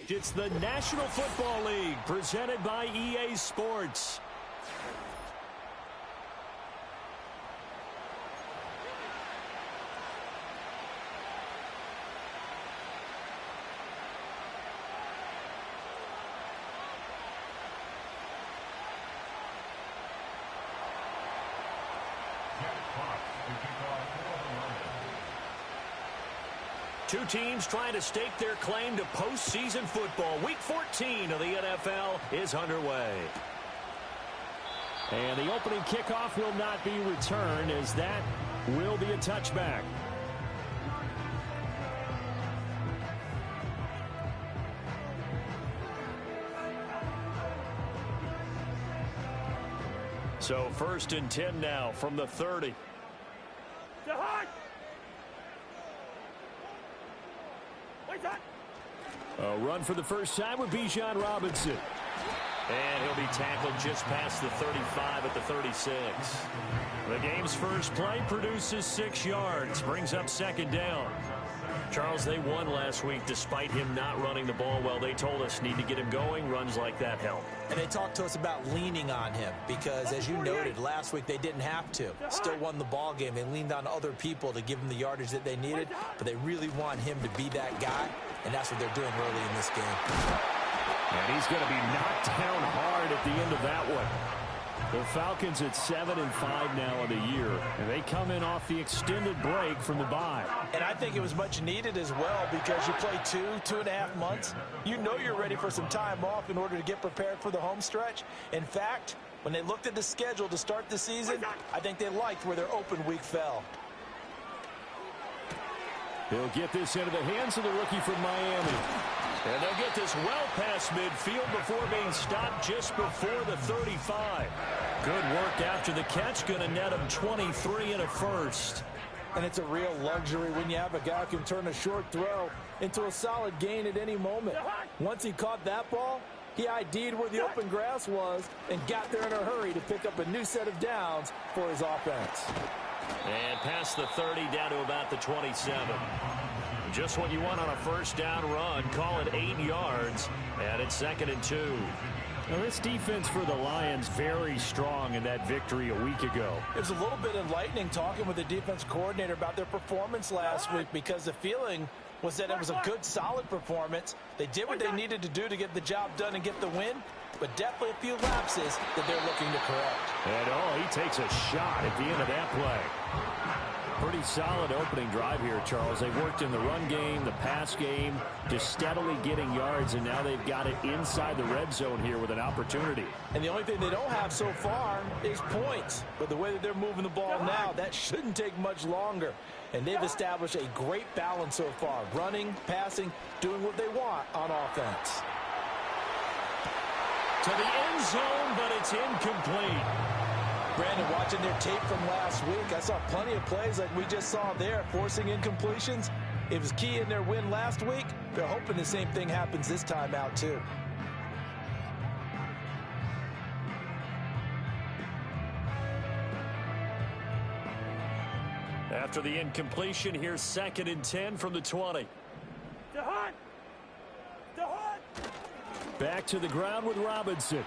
It's the National Football League presented by EA Sports. Two teams trying to stake their claim to postseason football. Week 14 of the NFL is underway. And the opening kickoff will not be returned, as that will be a touchback. So 1st and 10 now from the 30. A run for the first time with Bijan Robinson. And he'll be tackled just past the 35 at the 36. The game's first play produces 6 yards, brings up 2nd down. Charles, they won last week despite him not running the ball well. They told us need to get him going. Runs like that help. And they talked to us about leaning on him because, as you noted, last week they didn't have to. Still won the ball game. They leaned on other people to give them the yardage that they needed, but they really want him to be that guy, and that's what they're doing early in this game. And he's going to be knocked down hard at the end of that one. The Falcons at 7-5 now in the year, and they come in off the extended break from the bye. And I think it was much needed as well because you play 2.5 months. You know you're ready for some time off in order to get prepared for the home stretch. In fact, when they looked at the schedule to start the season, I think they liked where their open week fell. He'll get this into the hands of the rookie from Miami. And they'll get this well past midfield before being stopped just before the 35. Good work after the catch. Going to net him 23 and a first. And it's a real luxury when you have a guy who can turn a short throw into a solid gain at any moment. Once he caught that ball, he ID'd where the open grass was and got there in a hurry to pick up a new set of downs for his offense. And past the 30 down to about the 27. Just what you want on a first down run. Call it 8 yards. And it's 2nd and 2. Now this defense for the Lions very strong in that victory a week ago. It was a little bit enlightening talking with the defense coordinator about their performance last week because the feeling was that it was a good, solid performance. They did what they needed to do to get the job done and get the win, but definitely a few lapses that they're looking to correct. And he takes a shot at the end of that play. Pretty solid opening drive here, Charles. They've worked in the run game, the pass game, just steadily getting yards, and now they've got it inside the red zone here with an opportunity. And the only thing they don't have so far is points. But the way that they're moving the ball now, that shouldn't take much longer. And they've established a great balance so far. Running, passing, doing what they want on offense. To the end zone, but it's incomplete. Brandon, watching their tape from last week, I saw plenty of plays like we just saw there, forcing incompletions. It was key in their win last week. They're hoping the same thing happens this time out, too. After the incompletion, here's 2nd and 10 from the 20. Back to the ground with Robinson.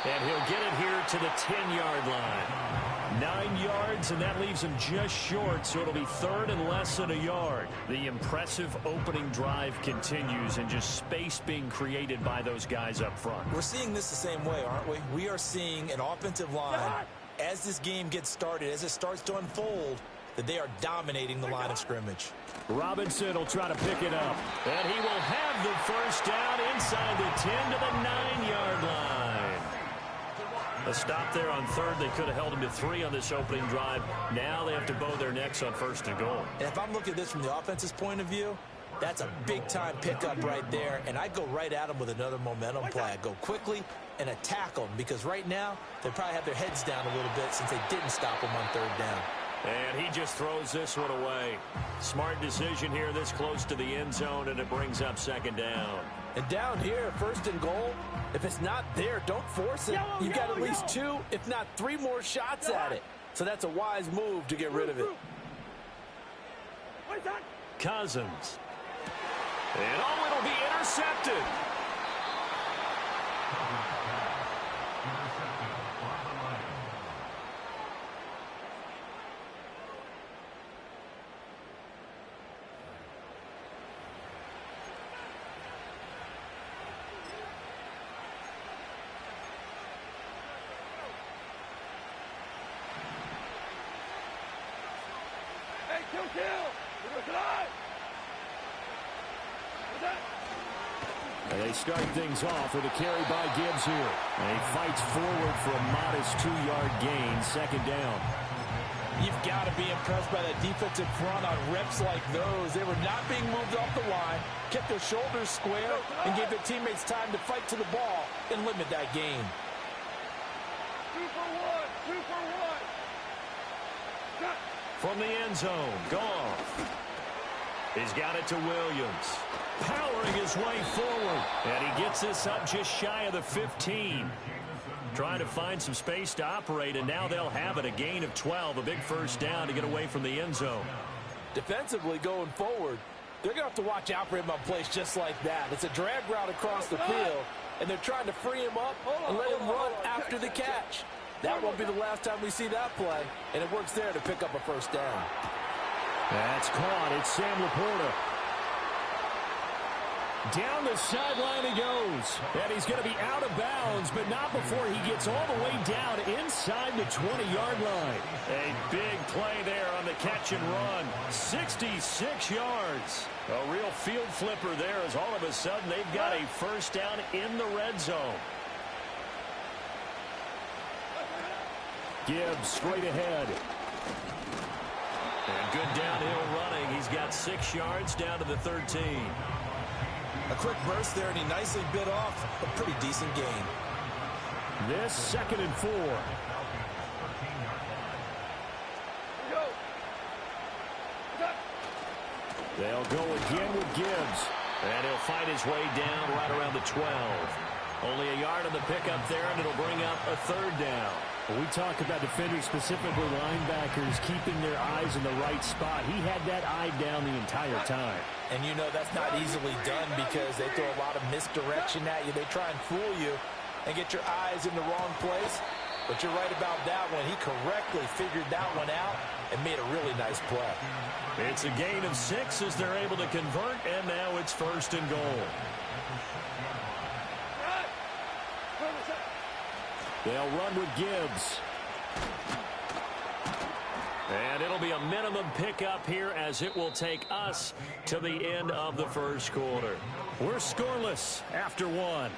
And he'll get it here to the 10-yard line. 9 yards, and that leaves him just short, so it'll be 3rd and less than a yard. The impressive opening drive continues, and just space being created by those guys up front. We're seeing this the same way, aren't we? We are seeing an offensive line, as this game gets started, as it starts to unfold, that they are dominating the line of scrimmage. Robinson will try to pick it up, and he will have the first down inside the 10 to the 9-yard line. A stop there on 3rd. They could have held him to 3 on this opening drive. Now they have to bow their necks on 1st and goal. And if I'm looking at this from the offense's point of view, that's a big-time pickup right there, and I go right at them with another momentum play. I go quickly and attack them because right now they probably have their heads down a little bit since they didn't stop them on 3rd down. And he just throws this one away. Smart decision here this close to the end zone, and it brings up 2nd down. And down here, 1st and goal, if it's not there, don't force it. You've got at least 2, if not 3 more shots at it. So that's a wise move to get rid of it. Cousins. And oh, it'll be intercepted. They start things off with a carry by Gibbs here. And he fights forward for a modest 2-yard gain, second down. You've got to be impressed by that defensive front on reps like those. They were not being moved off the line, kept their shoulders square, and gave their teammates time to fight to the ball and limit that gain. 2 for 1, 2 for 1. From the end zone, Goff. He's got it to Williams. Powering his way forward. And he gets this up just shy of the 15. Trying to find some space to operate, and now they'll have it. A gain of 12, a big first down to get away from the end zone. Defensively going forward, they're going to have to watch out for him on plays just like that. It's a drag route across the field, and they're trying to free him up and let him run after the catch. That won't be the last time we see that play, and it works there to pick up a first down. That's caught. It's Sam Laporta. Down the sideline he goes. And he's going to be out of bounds, but not before he gets all the way down inside the 20-yard line. A big play there on the catch and run. 66 yards. A real field flipper there as all of a sudden they've got a first down in the red zone. Gibbs straight ahead. And good downhill running. He's got 6 yards down to the 13. A quick burst there, and he nicely bit off a pretty decent gain. This 2nd and 4. They'll go again with Gibbs. And he'll fight his way down right around the 12. Only a yard on the pickup there, and it'll bring up a 3rd down. When we talk about defenders, specifically linebackers, keeping their eyes in the right spot, he had that eye down the entire time. And you know that's not easily done because they throw a lot of misdirection at you. They try and fool you and get your eyes in the wrong place. But you're right about that one. He correctly figured that one out and made a really nice play. It's a gain of 6 as they're able to convert, and now it's 1st and goal. They'll run with Gibbs. And it'll be a minimum pickup here as it will take us to the end of the first quarter. We're scoreless after 1.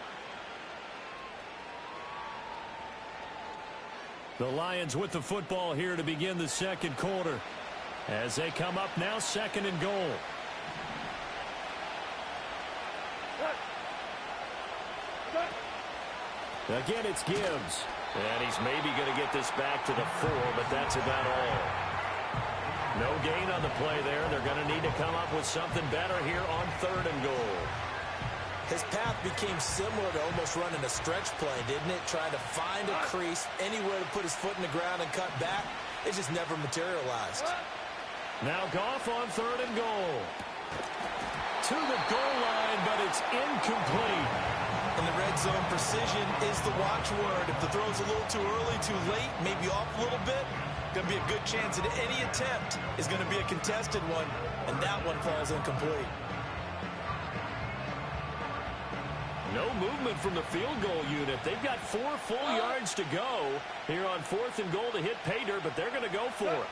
The Lions with the football here to begin the second quarter. As they come up now, 2nd and goal. Again, it's Gibbs. And he's maybe going to get this back to the 4, but that's about all. No gain on the play there. They're going to need to come up with something better here on 3rd and goal. His path became similar to almost running a stretch play, didn't it? Trying to find a crease, anywhere to put his foot in the ground and cut back. It just never materialized. Now Goff on 3rd and goal. To the goal line, but it's incomplete. In the red zone, precision is the watchword. If the throw's a little too early, too late, maybe off a little bit, going to be a good chance that any attempt is going to be a contested one, and that one falls incomplete. No movement from the field goal unit. They've got 4 full yards to go here on 4th and goal to hit pay dirt, but they're going to go for it.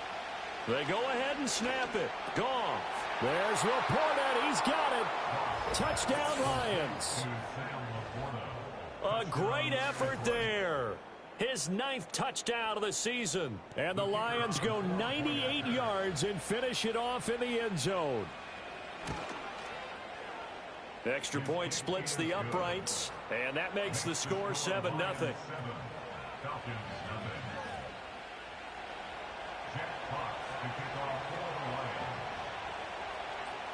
They go ahead and snap it. Goff. There's Laporta. He's got it. Touchdown, Lions. A great effort there. His 9th touchdown of the season. And the Lions go 98 yards and finish it off in the end zone. Extra point splits the uprights, and that makes the score 7-0.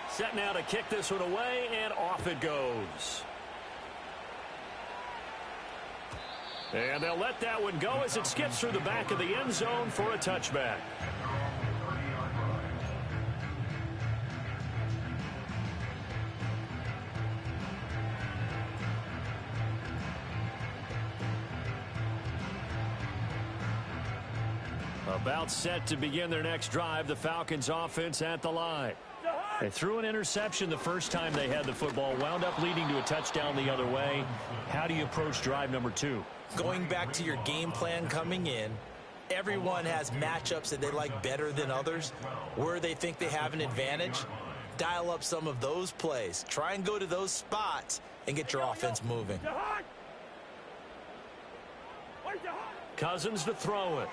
Set now to kick this one away, and off it goes. And they'll let that one go as it skips through the back of the end zone for a touchback. About set to begin their next drive, the Falcons offense at the line. They threw an interception the first time they had the football, wound up leading to a touchdown the other way. How do you approach drive number 2? Going back to your game plan coming in, everyone has matchups that they like better than others. Where they think they have an advantage, dial up some of those plays. Try and go to those spots and get your offense moving. Cousins to throw it.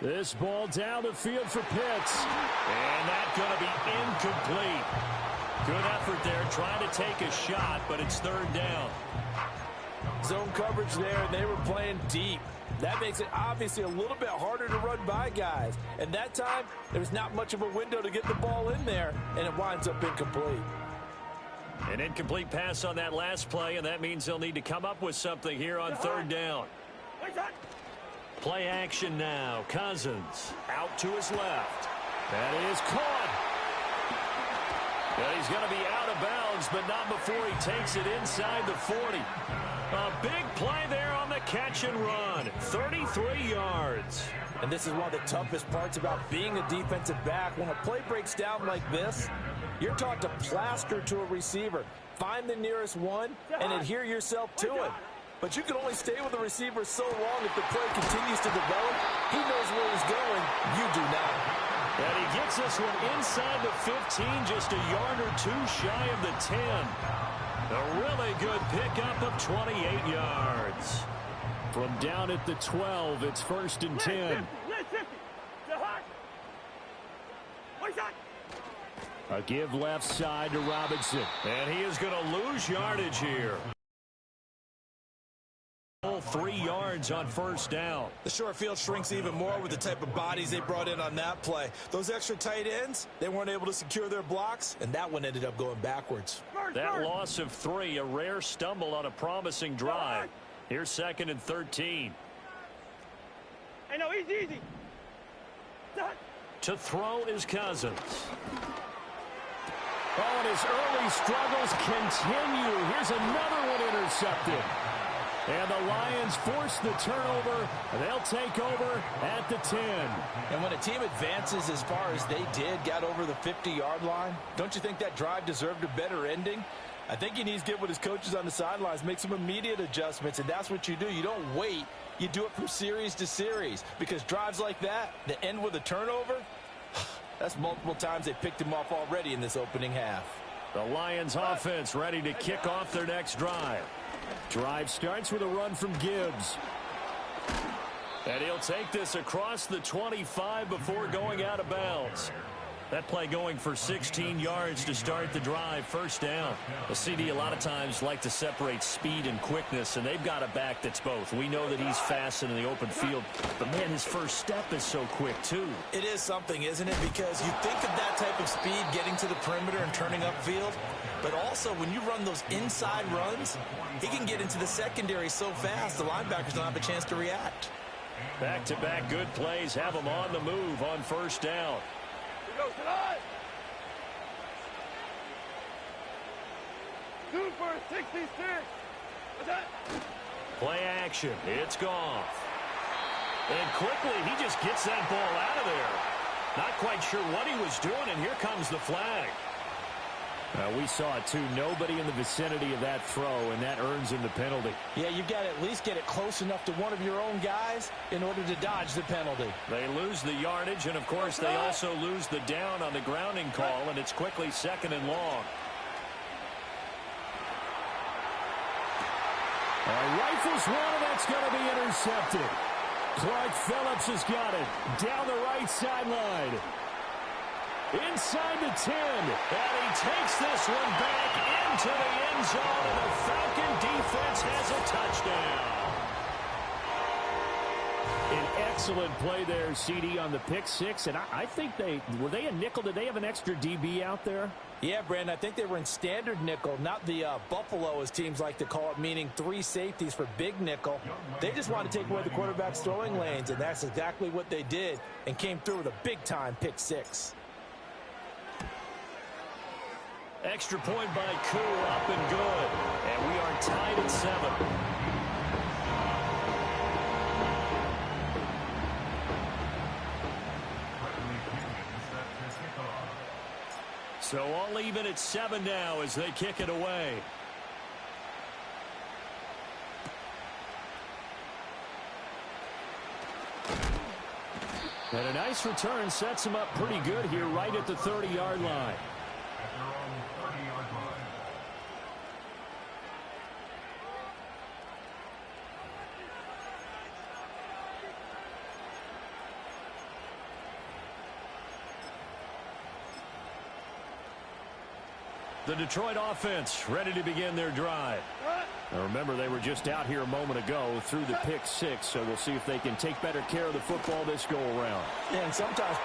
This ball down the field for Pitts. And that's going to be incomplete. Good effort there trying to take a shot, but it's third down. Zone coverage there, and they were playing deep. That makes it obviously a little bit harder to run by guys. And that time, there was not much of a window to get the ball in there, and it winds up incomplete. An incomplete pass on that last play, and that means they'll need to come up with something here on third down. Play action now. Cousins out to his left. That is caught. And he's going to be out of bounds, but not before he takes it inside the 40. A big play there on the catch and run. 33 yards. And this is one of the toughest parts about being a defensive back. When a play breaks down like this, you're taught to plaster to a receiver. Find the nearest one and adhere yourself to it. But you can only stay with the receiver so long if the play continues to develop. He knows where he's going. You do not. And he gets this one inside the 15, just a yard or two shy of the 10. A really good pickup of 28 yards. From down at the 12, it's 1st and 10. A give left side to Robinson. And he is going to lose yardage here. 3 yards on first down. The short field shrinks even more with the type of bodies they brought in on that play. Those extra tight ends, they weren't able to secure their blocks, and that one ended up going backwards. That loss of 3, a rare stumble on a promising drive. Here's 2nd and 13. Hey, no, easy. To throw is Cousins. Oh, and his early struggles continue. Here's another one intercepted. And the Lions force the turnover. They'll take over at the 10. And when a team advances as far as they did, got over the 50-yard line, don't you think that drive deserved a better ending? I think he needs to get with his coaches on the sidelines, make some immediate adjustments, and that's what you do. You don't wait. You do it from series to series, because drives like that end with a turnover, that's multiple times they picked him off already in this opening half. The Lions offense ready to kick off their next drive. Drive starts with a run from Gibbs. And he'll take this across the 25 before going out of bounds. That play going for 16 yards to start the drive. First down. The CD a lot of times like to separate speed and quickness, and they've got a back that's both. We know that he's fast in the open field, but man, his first step is so quick too. It is something, isn't it? Because you think of that type of speed getting to the perimeter and turning upfield, but also when you run those inside runs, he can get into the secondary so fast the linebackers don't have a chance to react. Back-to-back good plays have him on the move on first down. Go tonight. 2 for 66. What's that? Play action. It's Goff. And quickly, he just gets that ball out of there. Not quite sure what he was doing, and here comes the flag. We saw it, too. Nobody in the vicinity of that throw, and that earns him the penalty. Yeah, you've got to at least get it close enough to one of your own guys in order to dodge the penalty. They lose the yardage, and, of course, they also lose the down on the grounding call, and it's quickly 2nd and long. Rifles one, and that's going to be intercepted. Clark Phillips has got it down the right sideline. Inside the 10, and he takes this one back into the end zone, and the Falcon defense has a touchdown. An excellent play there, CD, on the pick six, and I think were they a nickel? Did they have an extra DB out there? Yeah, Brandon, I think they were in standard nickel, not the Buffalo, as teams like to call it, meaning 3 safeties for big nickel. They just wanted to take away the quarterback's throwing lanes, and that's exactly what they did, and came through with a big-time pick six. Extra point by Koo, up and good. And we are tied at 7. So all even at 7 now as they kick it away. And a nice return sets him up pretty good here right at the 30-yard line. The Detroit offense ready to begin their drive. Now remember, they were just out here a moment ago through the pick 6, so we'll see if they can take better care of the football this go-around. Yeah, and sometimes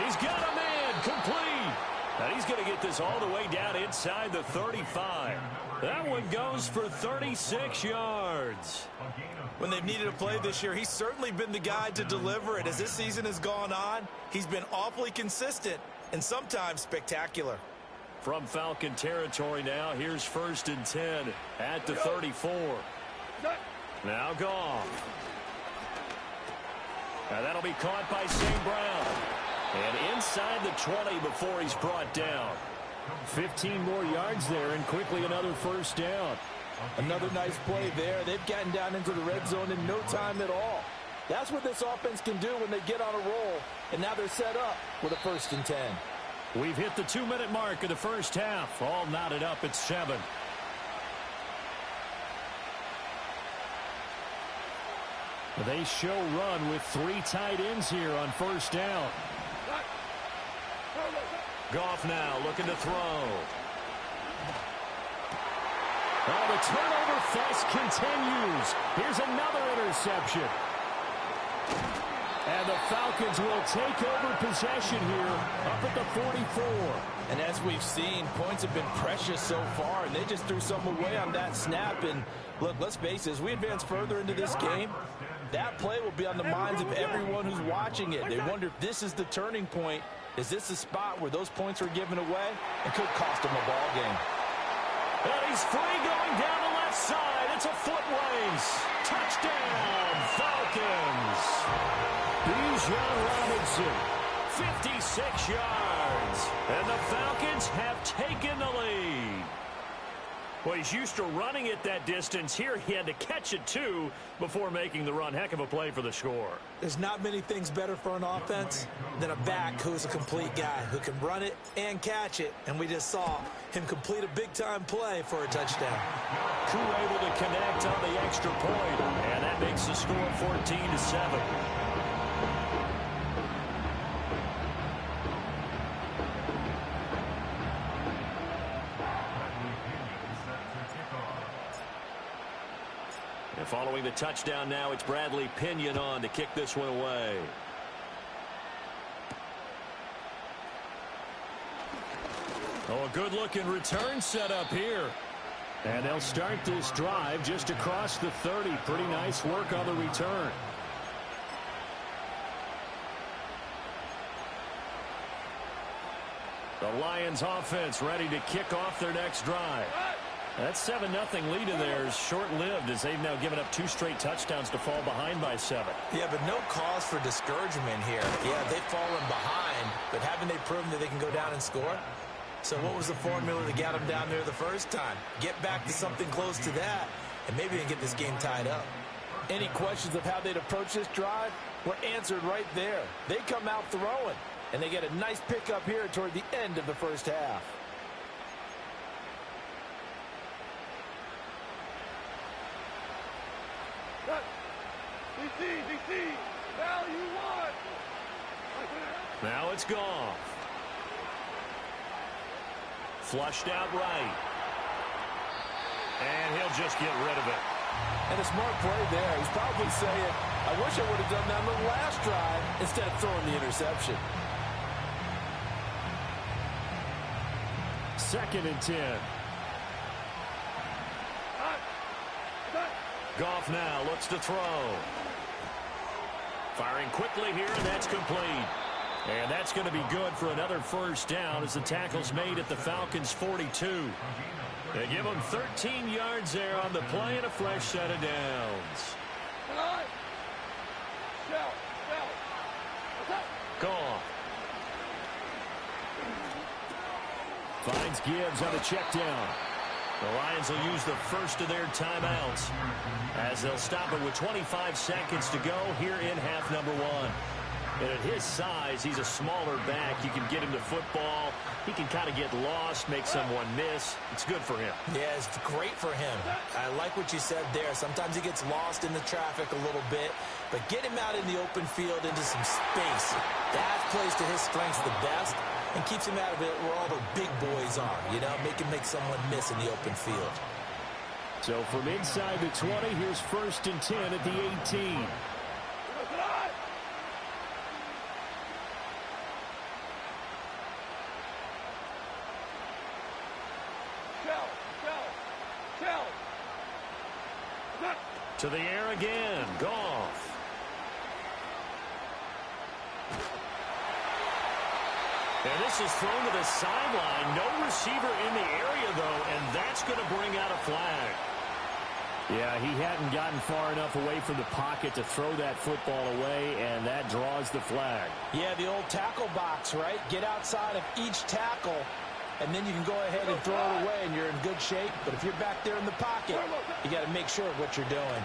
he's got a man complete. Now he's going to get this all the way down inside the 35. That one goes for 36 yards. When they've needed a play this year, he's certainly been the guy to deliver it. As this season has gone on, he's been awfully consistent and sometimes spectacular. From Falcon territory now, here's 1st and 10 at the 34. Now Goff. Now that'll be caught by St. Brown. And inside the 20 before he's brought down. 15 more yards there and quickly another 1st down. Another nice play there. They've gotten down into the red zone in no time at all. That's what this offense can do when they get on a roll. And now they're set up with a 1st and 10. We've hit the 2-minute mark of the first half. All knotted up at 7. They show run with 3 tight ends here on 1st down. Goff now looking to throw. Oh, the turnover fest continues. Here's another interception. And the Falcons will take over possession here up at the 44. And as we've seen, points have been precious so far, and they just threw some away on that snap. And look, let's face it, as we advance further into this game, that play will be on the minds of everyone who's watching it. They wonder if this is the turning point. Is this the spot where those points are given away? It could cost them a ball game. And he's free going down the left side. It's a foot race. Touchdown, Falcons. Bijan Robinson, 56 yards. And the Falcons have taken the lead. Well, he's used to running it that distance. Here he had to catch it, too, before making the run. Heck of a play for the score. There's not many things better for an offense than a back who's a complete guy who can run it and catch it. And we just saw him complete a big-time play for a touchdown. Crew able to connect on the extra point, and that makes the score 14-7. And following the touchdown now, it's Bradley Pinion on to kick this one away. Oh, a good-looking return set up here. And they'll start this drive just across the 30. Pretty nice work on the return. The Lions offense ready to kick off their next drive. That 7-0 lead of theirs short-lived as they've now given up 2 straight touchdowns to fall behind by 7. Yeah, but no cause for discouragement here. Yeah, they've fallen behind, but haven't they proven that they can go down and score? So what was the formula that got them down there the first time? Get back to something close to that, and maybe they can get this game tied up. Any questions of how they'd approach this drive were answered right there. They come out throwing, and they get a nice pickup here toward the end of the first half. DC, now you want. Now it's Goff. Flushed out right. And he'll just get rid of it. And a smart play there. He's probably saying, I wish I would have done that on the last drive instead of throwing the interception. 2nd and 10. Goff now looks to throw. Firing quickly here, and that's complete. And that's going to be good for another 1st down as the tackle's made at the Falcons' 42. They give them 13 yards there on the play and a fresh set of downs. Goff. Finds Gibbs on the check down. The Lions will use the first of their timeouts as they'll stop it with 25 seconds to go here in half number one. And at his size, he's a smaller back. You can get him to football. He can kind of get lost, make someone miss. It's good for him. Yeah, it's great for him. I like what you said there. Sometimes he gets lost in the traffic a little bit, but get him out in the open field into some space. That plays to his strengths the best and keeps him out of it where all the big boys are, you know, make him make someone miss in the open field. So from inside the 20, here's 1st and 10 at the 18. To the air again, Goff. And this is thrown to the sideline. No receiver in the area, though, and that's going to bring out a flag. Yeah, he hadn't gotten far enough away from the pocket to throw that football away, and that draws the flag. Yeah, the old tackle box, right? Get outside of each tackle, and then you can go ahead and throw it away, and you're in good shape. But if you're back there in the pocket, you got to make sure of what you're doing.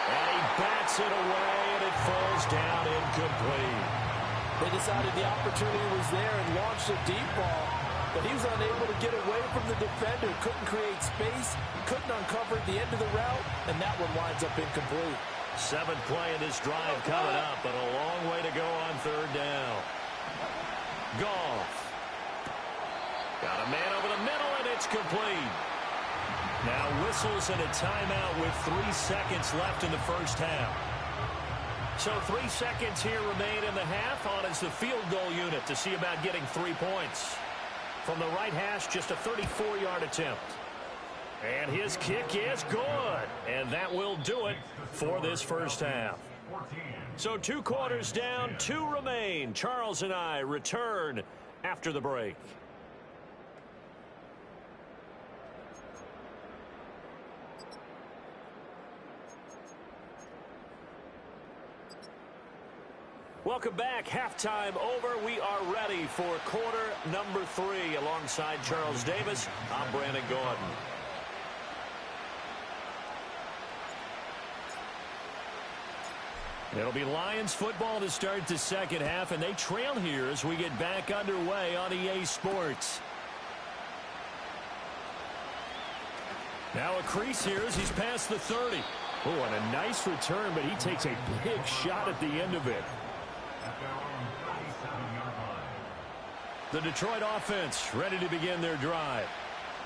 And he bats it away, and it falls down incomplete. They decided the opportunity was there and launched a deep ball, but he was unable to get away from the defender. Couldn't create space, couldn't uncover the end of the route, and that one winds up incomplete. 7th play in this drive coming up, but a long way to go on 3rd down. Goff. Got a man over the middle, and it's complete. Now whistles and a timeout with 3 seconds left in the first half. So 3 seconds here remain in the half. On is the field goal unit to see about getting 3 points. From the right hash, just a 34-yard attempt. And his kick is good. And that will do it for this first half. So 2 quarters down, 2 remain. Charles and I return after the break. Welcome back. Halftime over. We are ready for quarter number 3. Alongside Charles Davis, I'm Brandon Gordon. It'll be Lions football to start the second half, and they trail here as we get back underway on EA Sports. Now a crease here as he's past the 30. Oh, and a nice return, but he takes a big shot at the end of it. The Detroit offense ready to begin their drive.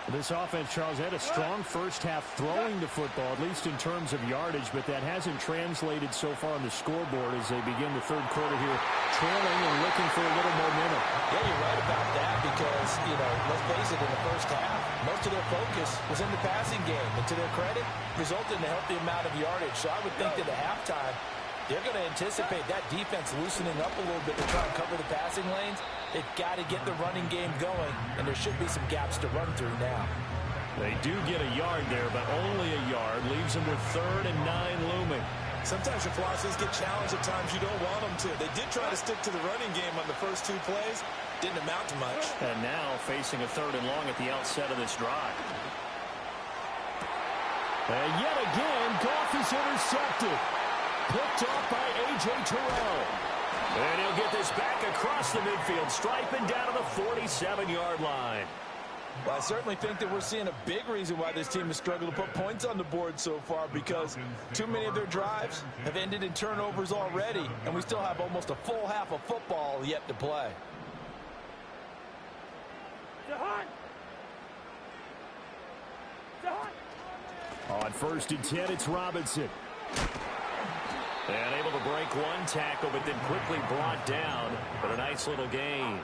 This offense, Charles, had a strong first half throwing the football, at least in terms of yardage, but that hasn't translated so far on the scoreboard as they begin the 3rd quarter here, trailing and looking for a little momentum. Yeah, you're right about that because, you know, let's face it, in the first half, most of their focus was in the passing game, and to their credit, resulted in a healthy amount of yardage. So I would think that at halftime, they're going to anticipate that defense loosening up a little bit to try and cover the passing lanes. They've got to get the running game going, and there should be some gaps to run through now. They do get a yard there, but only a yard. Leaves them with 3rd and 9 looming. Sometimes your philosophies get challenged at times you don't want them to. They did try to stick to the running game on the first 2 plays. Didn't amount to much. And now facing a 3rd and long at the outset of this drive. And yet again, Goff is intercepted. Picked off by A.J. Terrell. And he'll get this back across the midfield stripe and down to the 47-yard line. Well, I certainly think that we're seeing a big reason why this team has struggled to put points on the board so far, because too many of their drives have ended in turnovers already, and we still have almost a full half of football yet to play. On 1st and 10, it's Robinson. And able to break one tackle, but then quickly brought down. But a nice little gain.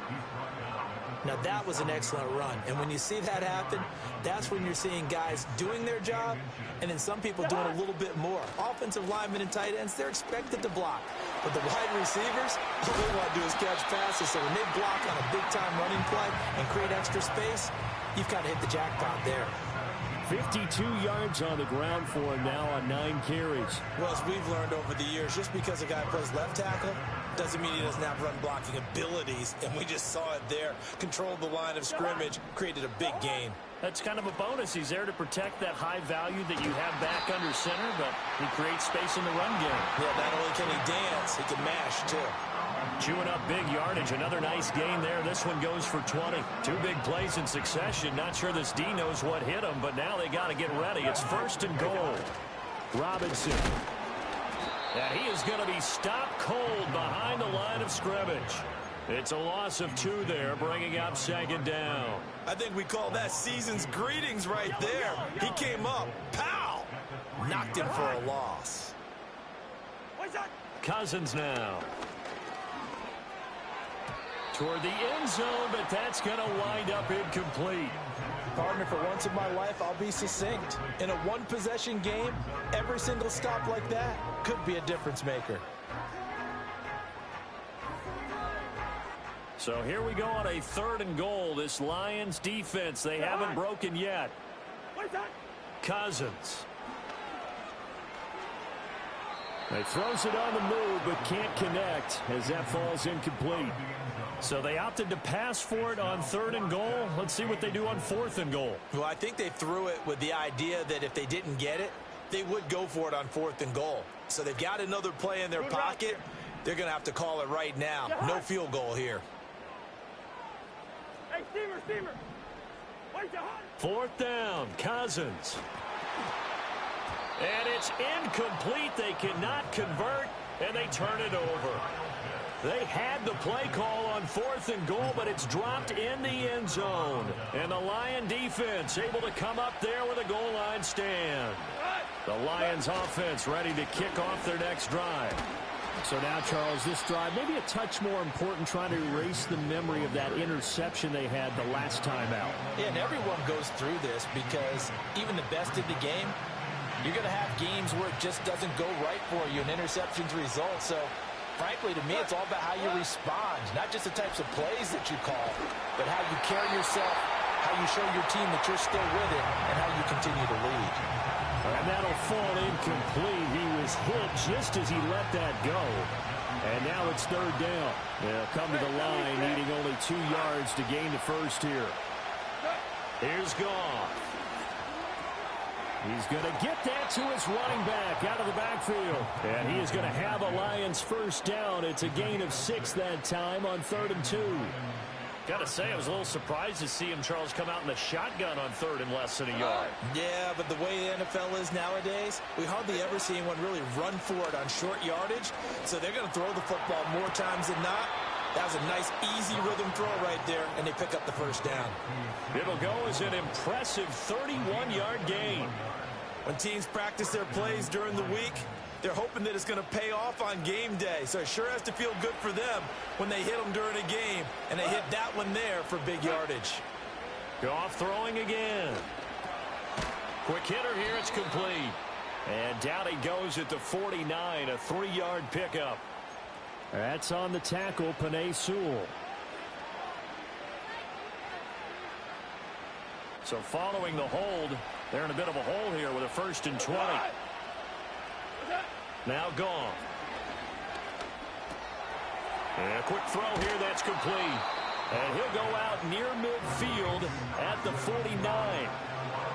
Now, that was an excellent run. And when you see that happen, that's when you're seeing guys doing their job, and then some people doing a little bit more. Offensive linemen and tight ends, they're expected to block. But the wide receivers, all they want to do is catch passes. So when they block on a big-time running play and create extra space, you've got to hit the jackpot there. 52 yards on the ground for him now on 9 carries. Well, as we've learned over the years, just because a guy plays left tackle doesn't mean he doesn't have run-blocking abilities, and we just saw it there. Controlled the line of scrimmage, created a big gain. That's kind of a bonus. He's there to protect that high value that you have back under center, but he creates space in the run game. Yeah, not only can he dance, he can mash, too. Chewing up big yardage. Another nice gain there. This one goes for 20. Two big plays in succession. Not sure this D knows what hit him, but now they got to get ready. It's 1st and goal. Robinson. And he is going to be stopped cold behind the line of scrimmage. It's a loss of 2 there, bringing up 2nd down. I think we call that season's greetings right there. He came up, pow! Knocked him for a loss. Cousins now. Toward the end zone, but that's going to wind up incomplete. Partner, for once in my life, I'll be succinct. In a one-possession game, every single stop like that could be a difference maker. So here we go on a 3rd and goal. This Lions defense, they haven't broken yet. Cousins. He throws it on the move, but can't connect as that falls incomplete. So they opted to pass for it on 3rd and goal. Let's see what they do on 4th and goal. Well, I think they threw it with the idea that if they didn't get it, they would go for it on 4th and goal. So they've got another play in their pocket. They're going to have to call it right now. No field goal here. Hey, Steamer. 4th down, Cousins. And it's incomplete. They cannot convert, and they turn it over. They had the play call on 4th and goal, but it's dropped in the end zone. And the Lion defense able to come up there with a goal line stand. The Lions offense ready to kick off their next drive. So now, Charles, this drive maybe a touch more important, trying to erase the memory of that interception they had the last time out. Yeah, and everyone goes through this because even the best in the game, you're going to have games where it just doesn't go right for you, and interceptions result. So, frankly, to me, it's all about how you respond, not just the types of plays that you call, but how you carry yourself, how you show your team that you're still with it, and how you continue to lead. And that'll fall incomplete. He was hit just as he let that go. And now it's 3rd down. They'll come to the line, needing only 2 yards to gain the first here. Here's Goff. He's going to get that to his running back out of the backfield. And he is going to have a Lions first down. It's a gain of 6 that time on 3rd and 2. Got to say, I was a little surprised to see him, Charles, come out in the shotgun on 3rd and less than a yard. Yeah, but the way the NFL is nowadays, we hardly ever see anyone really run for it on short yardage. So they're going to throw the football more times than not. That was a nice, easy rhythm throw right there, and they pick up the first down. It'll go as an impressive 31-yard gain. When teams practice their plays during the week, they're hoping that it's going to pay off on game day. So it sure has to feel good for them when they hit them during a game. And they hit that one there for big yardage. Goff throwing again. Quick hitter here. It's complete. And down he goes at the 49. A 3-yard pickup. That's on the tackle, Penei Sewell. So following the hold, they're in a bit of a hole here with a 1st and 20. Now Goff. And a quick throw here, that's complete. And he'll go out near midfield at the 49.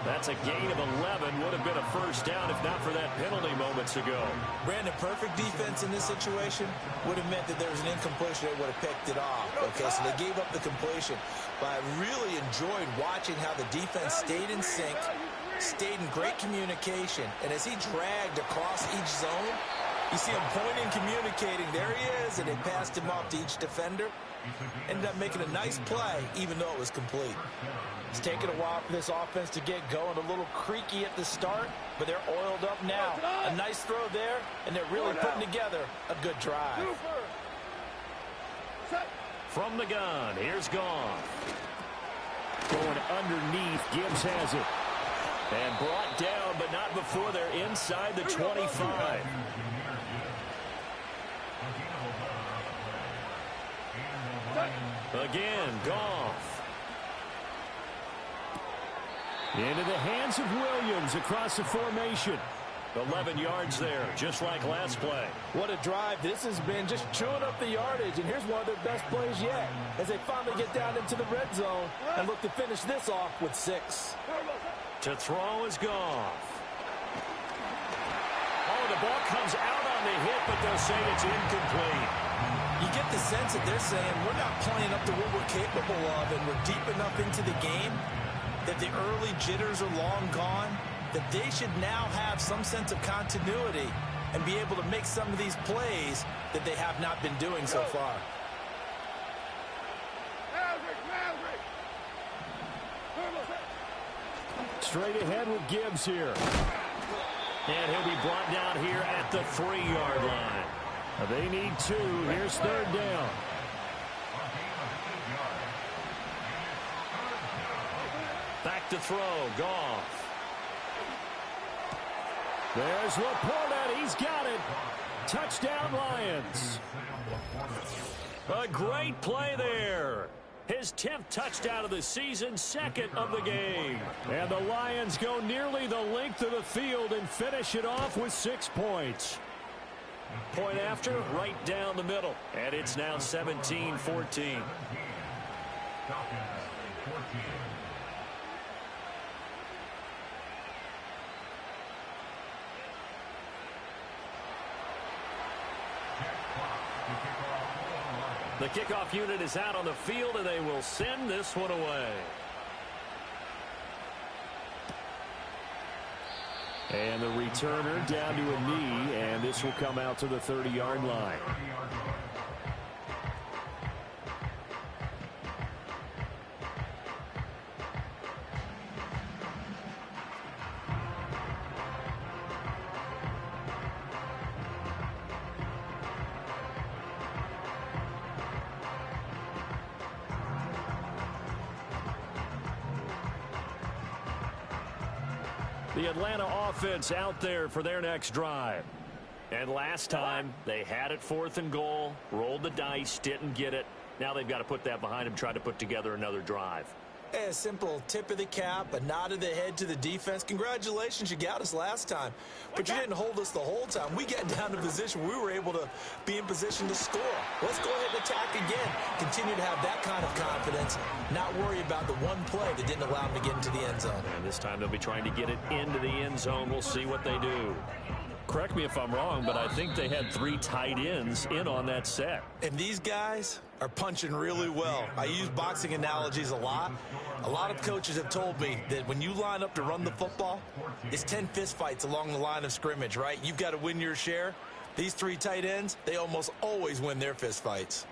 That's a gain of 11. Would have been a first down if not for that penalty moments ago. Brandon, perfect defense in this situation would have meant that there was an incompletion. They would have picked it off. Okay, so they gave up the completion. But I really enjoyed watching how the defense stayed in sync, stayed in great communication. And as he dragged across each zone, you see him pointing, communicating. There he is, and they passed him off to each defender. Ended up making a nice play, even though it was complete. It's taken a while for this offense to get going. A little creaky at the start, but they're oiled up now. A nice throw there, and they're really putting together a good drive. From the gun, here's Goff. Going underneath, Gibbs has it. And brought down, but not before they're inside the 25. Again, Goff. Into the hands of Williams across the formation. 11 yards there, just like last play. What a drive this has been, just chewing up the yardage. And here's one of their best plays yet as they finally get down into the red zone and look to finish this off with 6. To throw is Goff. Oh, the ball comes out on the hit, but they'll say it's incomplete. You get the sense that they're saying we're not playing up to what we're capable of, and we're deep enough into the game that the early jitters are long gone, that they should now have some sense of continuity and be able to make some of these plays that they have not been doing so far. Straight ahead with Gibbs here. And he'll be brought down here at the 3-yard line. They need 2. Here's 3rd down. Back to throw, Goff. There's Laporta. He's got it. Touchdown, Lions. A great play there. His 10th touchdown of the season, 2nd of the game. And the Lions go nearly the length of the field and finish it off with 6 points. Point after, right down the middle. And it's now 17-14. The kickoff unit is out on the field, and they will send this one away. And the returner down to a knee, and this will come out to the 30-yard line. The Atlanta offense out there for their next drive. And last time, they had it 4th and goal, rolled the dice, didn't get it. Now they've got to put that behind them, try to put together another drive. A simple tip of the cap, a nod of the head to the defense. Congratulations, you got us last time. But you didn't hold us the whole time. We got down to position. We were able to be in position to score. Let's go ahead and attack again. Continue to have that kind of confidence. Not worry about the one play that didn't allow them to get into the end zone. And this time they'll be trying to get it into the end zone. We'll see what they do. Correct me if I'm wrong, but I think they had 3 tight ends in on that set. And these guys are punching really well. I use boxing analogies a lot. A lot of coaches have told me that when you line up to run the football, it's 10 fist fights along the line of scrimmage, right? You've got to win your share. These 3 tight ends, they almost always win their fist fights.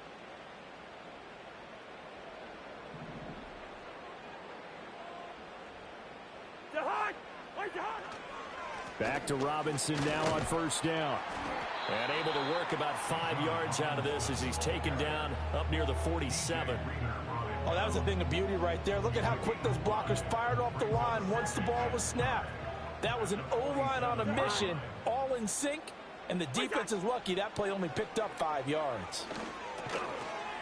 Back to Robinson now on 1st down. And able to work about 5 yards out of this as he's taken down up near the 47. Oh, that was a thing of beauty right there. Look at how quick those blockers fired off the line once the ball was snapped. That was an O-line on a mission, all in sync, and the defense is lucky that play only picked up 5 yards.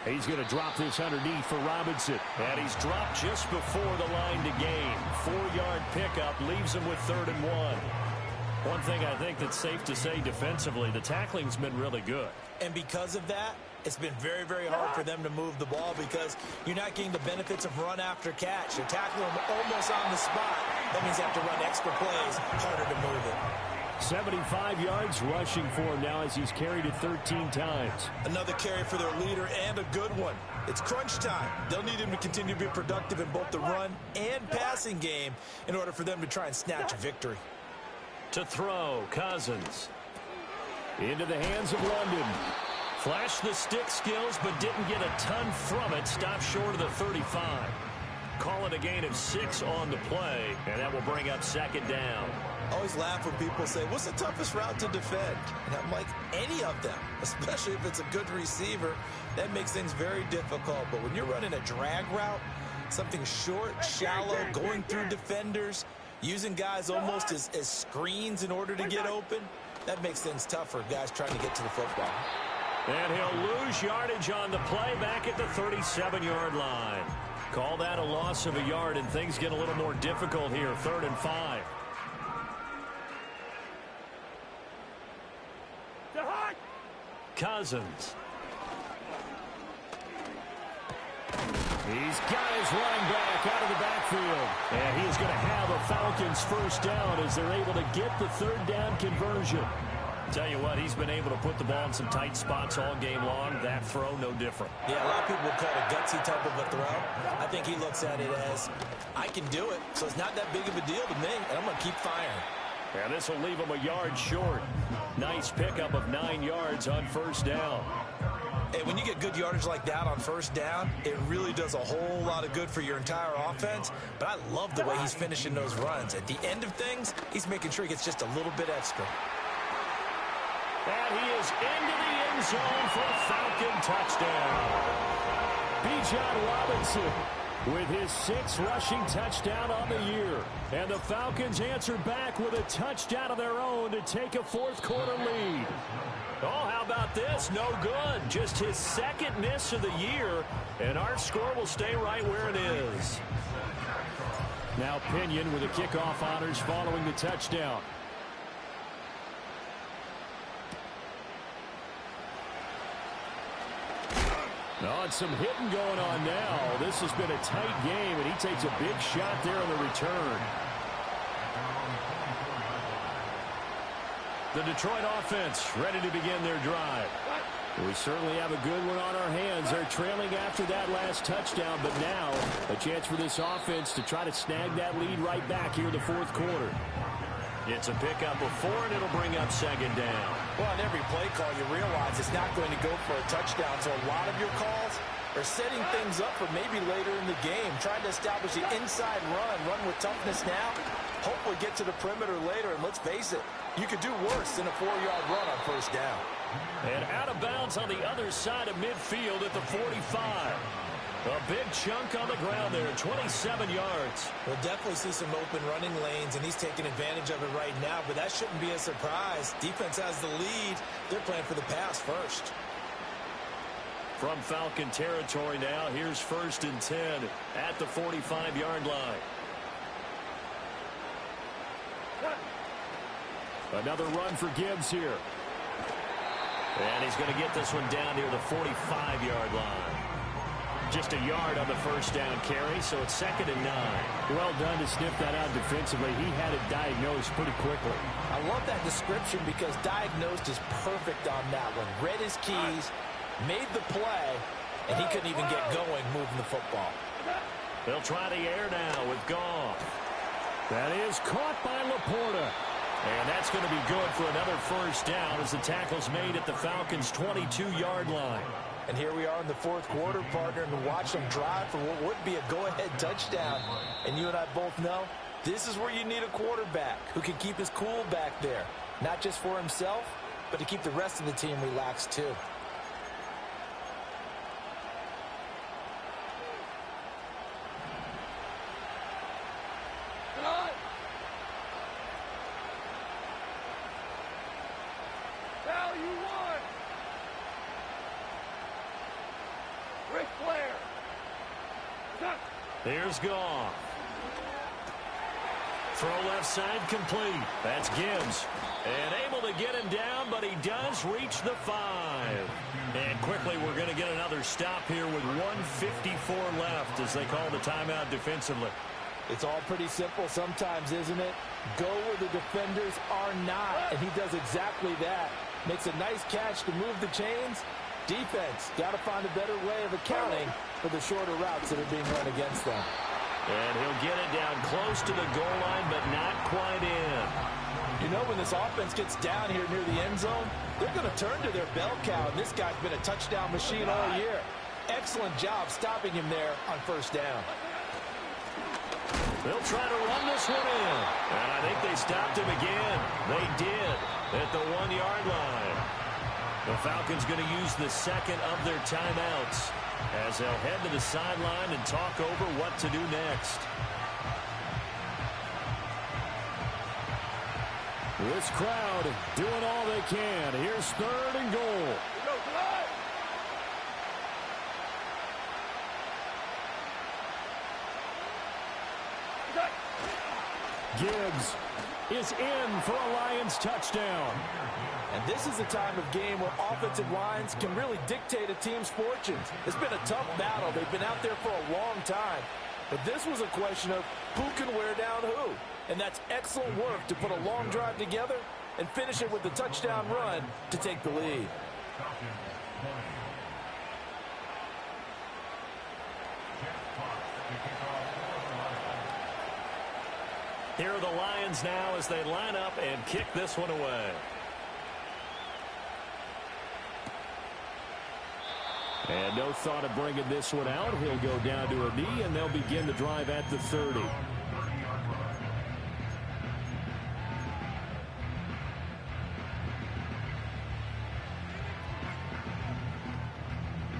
He's going to drop this underneath for Robinson. And he's dropped just before the line to gain. 4-yard pickup leaves him with 3rd and 1. One thing I think that's safe to say defensively, the tackling's been really good. And because of that, it's been very, very hard for them to move the ball because you're not getting the benefits of run after catch. You're tackling them almost on the spot. That means you have to run extra plays, harder to move it. 75 yards rushing for him now as he's carried it 13 times. Another carry for their leader and a good one. It's crunch time. They'll need him to continue to be productive in both the run and passing game in order for them to try and snatch a victory. To throw, Cousins. Into the hands of London. Flashed the stick skills, but didn't get a ton from it. Stopped short of the 35. Call it a gain of 6 on the play, and that will bring up 2nd down. I always laugh when people say, what's the toughest route to defend? And I'm like, any of them, especially if it's a good receiver. That makes things very difficult. But when you're running a drag route, something short, shallow, going through defenders, using guys almost as screens in order to get open, that makes things tough for guys trying to get to the football. And he'll lose yardage on the play back at the 37-yard line. Call that a loss of a yard, and things get a little more difficult here. 3rd and 5. Cousins. He's got his running back out of the backfield. And he is going to have a Falcons first down as they're able to get the third down conversion. Tell you what, he's been able to put the ball in some tight spots all game long. That throw, no different. Yeah, a lot of people will call it a gutsy type of a throw. I think he looks at it as, I can do it, so it's not that big of a deal to me, and I'm going to keep firing. And this will leave him a yard short. Nice pickup of 9 yards on first down. Hey, when you get good yardage like that on first down, it really does a whole lot of good for your entire offense. But I love the way he's finishing those runs. At the end of things, he's making sure he gets just a little bit extra. And he is into the end zone for a Falcon touchdown. Bijan Robinson with his 6th rushing touchdown on the year. And the Falcons answer back with a touchdown of their own to take a fourth-quarter lead. Oh, how about this? No good. Just his 2nd miss of the year, and our score will stay right where it is. Now Pinion with the kickoff honors following the touchdown. Oh, and some hitting going on now. This has been a tight game, and he takes a big shot there on the return. The Detroit offense ready to begin their drive. We certainly have a good one on our hands. They're trailing after that last touchdown, but now a chance for this offense to try to snag that lead right back here in the fourth quarter. It's a pickup of 4, and it'll bring up 2nd down. Well, on every play call, you realize it's not going to go for a touchdown, so a lot of your calls are setting things up for maybe later in the game, trying to establish the inside run with toughness now, hopefully get to the perimeter later, and let's face it, you could do worse than a 4-yard run on first down. And out of bounds on the other side of midfield at the 45. A big chunk on the ground there, 27 yards. We'll definitely see some open running lanes, and he's taking advantage of it right now, but that shouldn't be a surprise. Defense has the lead. They're playing for the pass first. From Falcon territory now, here's 1st and 10 at the 45-yard line. Another run for Gibbs here. And he's going to get this one down near the 45-yard line. Just a yard on the first down carry, so it's 2nd and 9. Well done to sniff that out defensively. He had it diagnosed pretty quickly. I love that description because diagnosed is perfect on that one. Read his keys, made the play, and he couldn't even get going moving the football. They'll try the air now with Goff. That is caught by Laporta. And that's going to be good for another first down as the tackle's made at the Falcons' 22-yard line. And here we are in the fourth quarter, partner, and watch them drive for what would be a go-ahead touchdown. And you and I both know this is where you need a quarterback who can keep his cool back there. Not just for himself, but to keep the rest of the team relaxed too. Here's Goff. Throw left side complete. That's Gibbs. And able to get him down, but he does reach the 5. And quickly we're going to get another stop here with 1:54 left as they call the timeout defensively. It's all pretty simple sometimes, isn't it? Go where the defenders are not, and he does exactly that. Makes a nice catch to move the chains. Defense, got to find a better way of accounting for the shorter routes that are being run against them. And he'll get it down close to the goal line, but not quite in. You know, when this offense gets down here near the end zone, they're going to turn to their bell cow, and this guy's been a touchdown machine all year. Excellent job stopping him there on first down. They'll try to run this one in. And I think they stopped him again. They did at the 1-yard line. The Falcons going to use the second of their timeouts as they'll head to the sideline and talk over what to do next. This crowd doing all they can. Here's 3rd and goal. Gibbs is in for a Lions touchdown. And this is a time of game where offensive lines can really dictate a team's fortunes. It's been a tough battle. They've been out there for a long time. But this was a question of who can wear down who. And that's excellent work to put a long drive together and finish it with a touchdown run to take the lead. Here are the Lions now as they line up and kick this one away. And no thought of bringing this one out. He'll go down to a knee, and they'll begin the drive at the 30.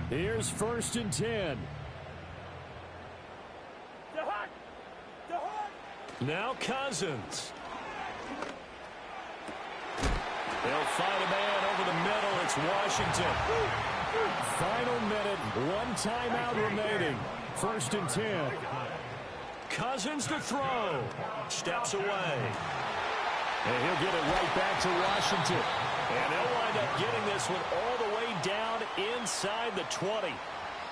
Here's 1st and 10. Now Cousins. They'll find a man over the middle. It's Washington. Final minute, one timeout remaining. 1st and 10. Cousins to throw. Steps away. And he'll get it right back to Washington. And they'll wind up getting this one all the way down inside the 20.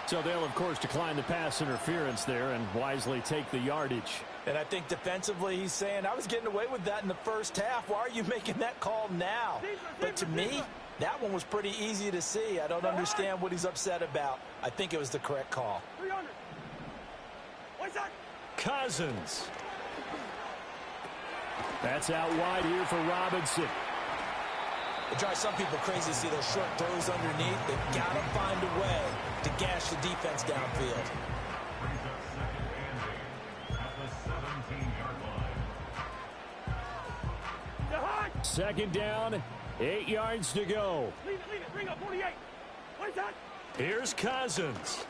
So they'll, of course, decline the pass interference there and wisely take the yardage. And I think defensively he's saying, I was getting away with that in the first half. Why are you making that call now? But to me, that one was pretty easy to see. I don't understand what he's upset about. I think it was the correct call. 300. What's that? Cousins. That's out wide here for Robinson. It drives some people crazy to see those short throws underneath. They've got to find a way to gash the defense downfield. Second down, 8 yards to go. Leave it. Bring up 48. What's that? Here's Cousins.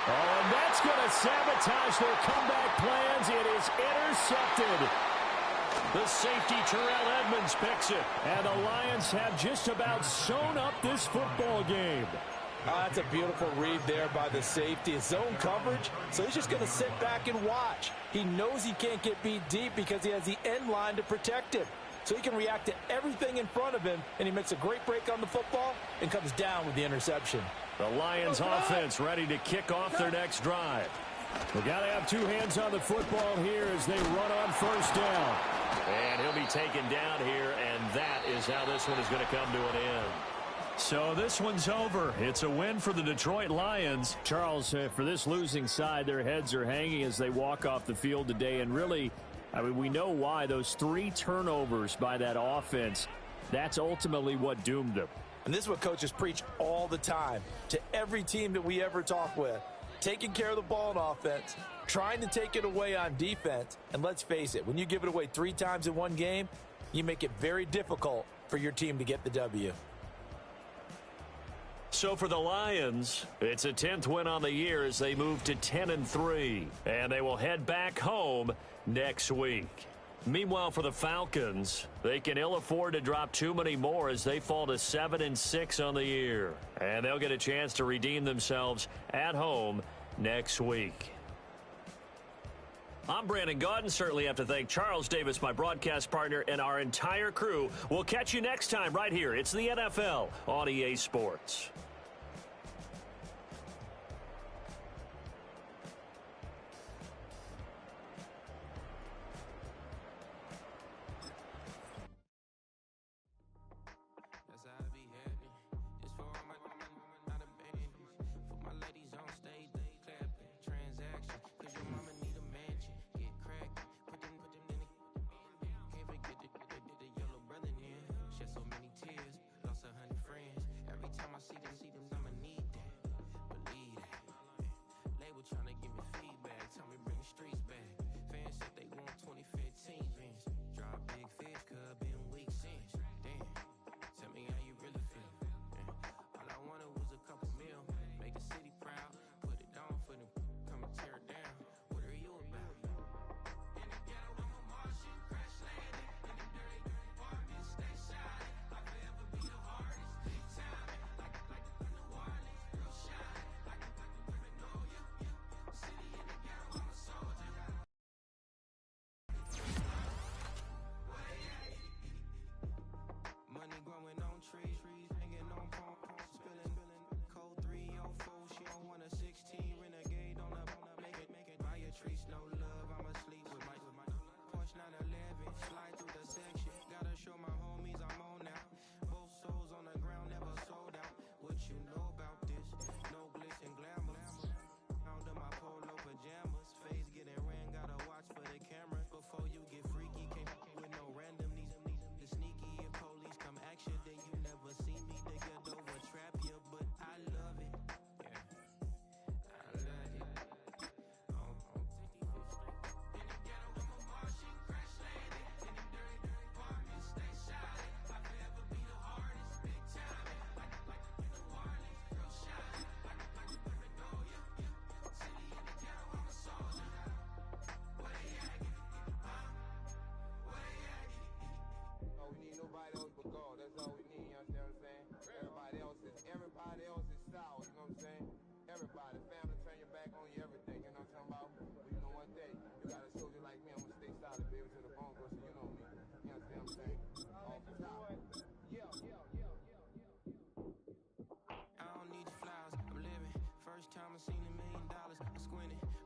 Oh, and that's going to sabotage their comeback plans. It is intercepted. The safety, Terrell Edmonds, picks it. And the Lions have just about sewn up this football game. Oh, that's a beautiful read there by the safety. It's zone coverage, so he's just going to sit back and watch. He knows he can't get beat deep because he has the end line to protect him. So he can react to everything in front of him, and he makes a great break on the football and comes down with the interception. The Lions offense ready to kick off their next drive. We've got to have two hands on the football here as they run on 1st down. And he'll be taken down here, and that is how this one is going to come to an end. So this one's over. It's a win for the Detroit Lions. Charles, for this losing side, their heads are hanging as they walk off the field today. And really, I mean, we know why. Those 3 turnovers by that offense, that's ultimately what doomed them. And this is what coaches preach all the time to every team that we ever talk with. Taking care of the ball on offense, trying to take it away on defense. And let's face it, when you give it away 3 times in one game, you make it very difficult for your team to get the W. So for the Lions, it's a 10th win on the year as they move to 10-3. And they will head back home next week. Meanwhile, for the Falcons, they can ill afford to drop too many more as they fall to 7-6 on the year. And they'll get a chance to redeem themselves at home next week. I'm Brandon Gaudin. Certainly have to thank Charles Davis, my broadcast partner, and our entire crew. We'll catch you next time right here. It's the NFL on EA Sports. time I seen $1 million, I squinted.